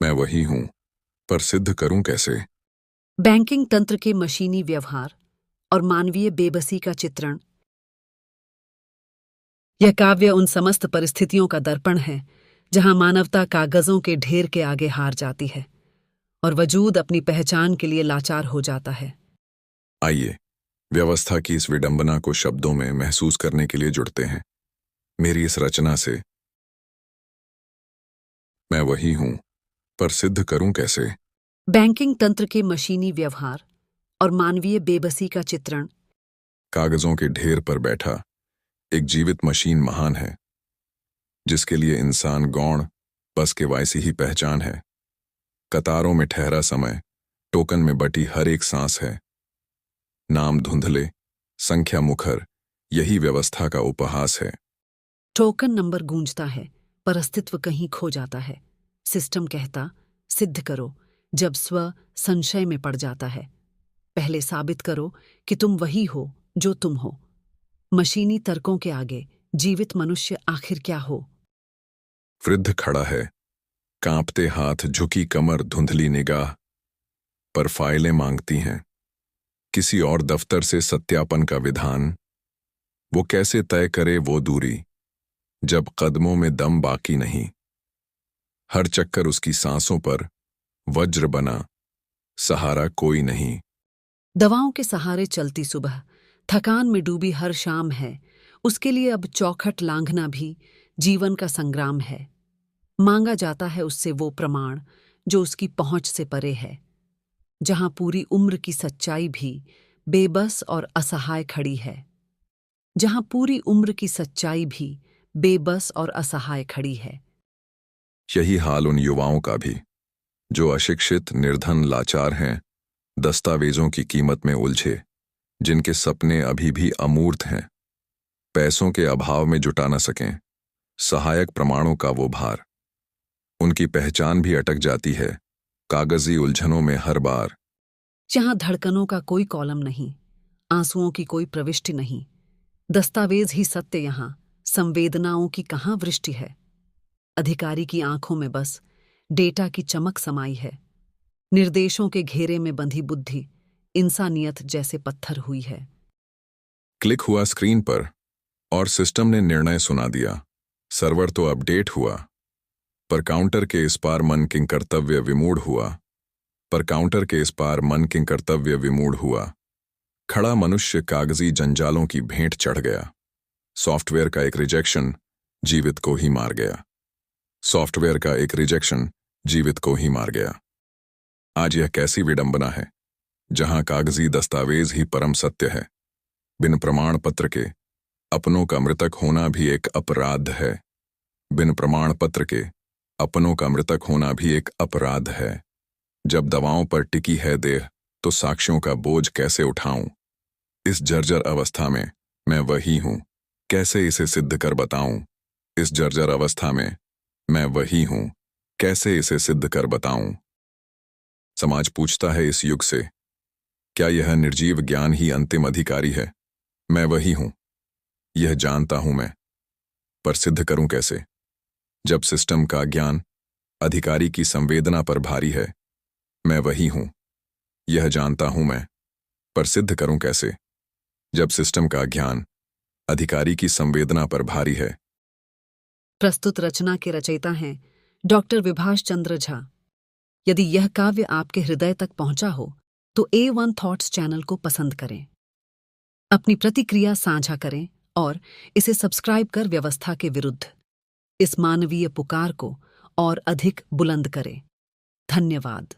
मैं वही हूं, पर सिद्ध करूं कैसे? बैंकिंग तंत्र के मशीनी व्यवहार और मानवीय बेबसी का चित्रण। यह काव्य उन समस्त परिस्थितियों का दर्पण है जहां मानवता कागजों के ढेर के आगे हार जाती है और वजूद अपनी पहचान के लिए लाचार हो जाता है। आइए व्यवस्था की इस विडंबना को शब्दों में महसूस करने के लिए जुड़ते हैं। मेरी इस रचना से मैं वही हूं, पर सिद्ध करूं कैसे? बैंकिंग तंत्र के मशीनी व्यवहार और मानवीय बेबसी का चित्रण। कागजों के ढेर पर बैठा एक जीवित मशीन महान है, जिसके लिए इंसान गौण बस के वायसी ही पहचान है। कतारों में ठहरा समय, टोकन में बटी हर एक सांस है। नाम धुंधले, संख्या मुखर, यही व्यवस्था का उपहास है। टोकन नंबर गूंजता है पर अस्तित्व कहीं खो जाता है। सिस्टम कहता सिद्ध करो, जब स्व संशय में पड़ जाता है। पहले साबित करो कि तुम वही हो जो तुम हो। मशीनी तर्कों के आगे जीवित मनुष्य आखिर क्या हो? वृद्ध खड़ा है, कांपते हाथ, झुकी कमर, धुंधली निगाह, पर फाइलें मांगती हैं किसी और दफ्तर से सत्यापन का विधान। वो कैसे तय करे वो दूरी, जब कदमों में दम बाकी नहीं। हर चक्कर उसकी सांसों पर वज्र बना, सहारा कोई नहीं। दवाओं के सहारे चलती सुबह, थकान में डूबी हर शाम है। उसके लिए अब चौखट लांघना भी जीवन का संग्राम है। मांगा जाता है उससे वो प्रमाण जो उसकी पहुंच से परे है, जहां पूरी उम्र की सच्चाई भी बेबस और असहाय खड़ी है। जहां पूरी उम्र की सच्चाई भी बेबस और असहाय खड़ी है। यही हाल उन युवाओं का भी, जो अशिक्षित, निर्धन, लाचार हैं, दस्तावेजों की कीमत में उलझे, जिनके सपने अभी भी अमूर्त हैं, पैसों के अभाव में जुटा न सकें सहायक प्रमाणों का वो भार। उनकी पहचान भी अटक जाती है कागजी उलझनों में हर बार। जहां धड़कनों का कोई कॉलम नहीं, आंसुओं की कोई प्रविष्टि नहीं, दस्तावेज ही सत्य, यहां संवेदनाओं की कहां वृष्टि है। अधिकारी की आंखों में बस डेटा की चमक समाई है। निर्देशों के घेरे में बंधी बुद्धि इंसानियत जैसे पत्थर हुई है। क्लिक हुआ स्क्रीन पर और सिस्टम ने निर्णय सुना दिया। सर्वर तो अपडेट हुआ, पर काउंटर के इस पार मन किंग कर्तव्य विमूढ़ हुआ। पर काउंटर के इस पार मन किंग कर्तव्य विमूढ़ हुआ। खड़ा मनुष्य कागजी जंजालों की भेंट चढ़ गया। सॉफ्टवेयर का एक रिजेक्शन जीवित को ही मार गया। सॉफ्टवेयर का एक रिजेक्शन जीवित को ही मार गया। आज यह कैसी विडंबना है, जहां कागजी दस्तावेज ही परम सत्य है। बिन प्रमाण पत्र के अपनों का मृतक होना भी एक अपराध है। बिन प्रमाण पत्र के अपनों का मृतक होना भी एक अपराध है। जब दवाओं पर टिकी है देह, तो साक्ष्यों का बोझ कैसे उठाऊं? इस जर्जर अवस्था में मैं वही हूं, कैसे इसे सिद्ध कर बताऊं? इस जर्जर अवस्था में मैं वही हूं, कैसे इसे सिद्ध कर बताऊं? समाज पूछता है इस युग से, क्या यह निर्जीव ज्ञान ही अंतिम अधिकारी है? मैं वही हूं, यह जानता हूं मैं, पर सिद्ध करूं कैसे? जब सिस्टम का ज्ञान अधिकारी की संवेदना पर भारी है। मैं वही हूं, यह जानता हूं मैं, पर सिद्ध करूं कैसे? जब सिस्टम का ज्ञान अधिकारी की संवेदना पर भारी है। प्रस्तुत रचना के रचयिता हैं डॉक्टर विभाष चंद्र झा। यदि यह काव्य आपके हृदय तक पहुंचा हो तो A1 थॉट्स चैनल को पसंद करें, अपनी प्रतिक्रिया साझा करें और इसे सब्सक्राइब कर व्यवस्था के विरुद्ध इस मानवीय पुकार को और अधिक बुलंद करें। धन्यवाद।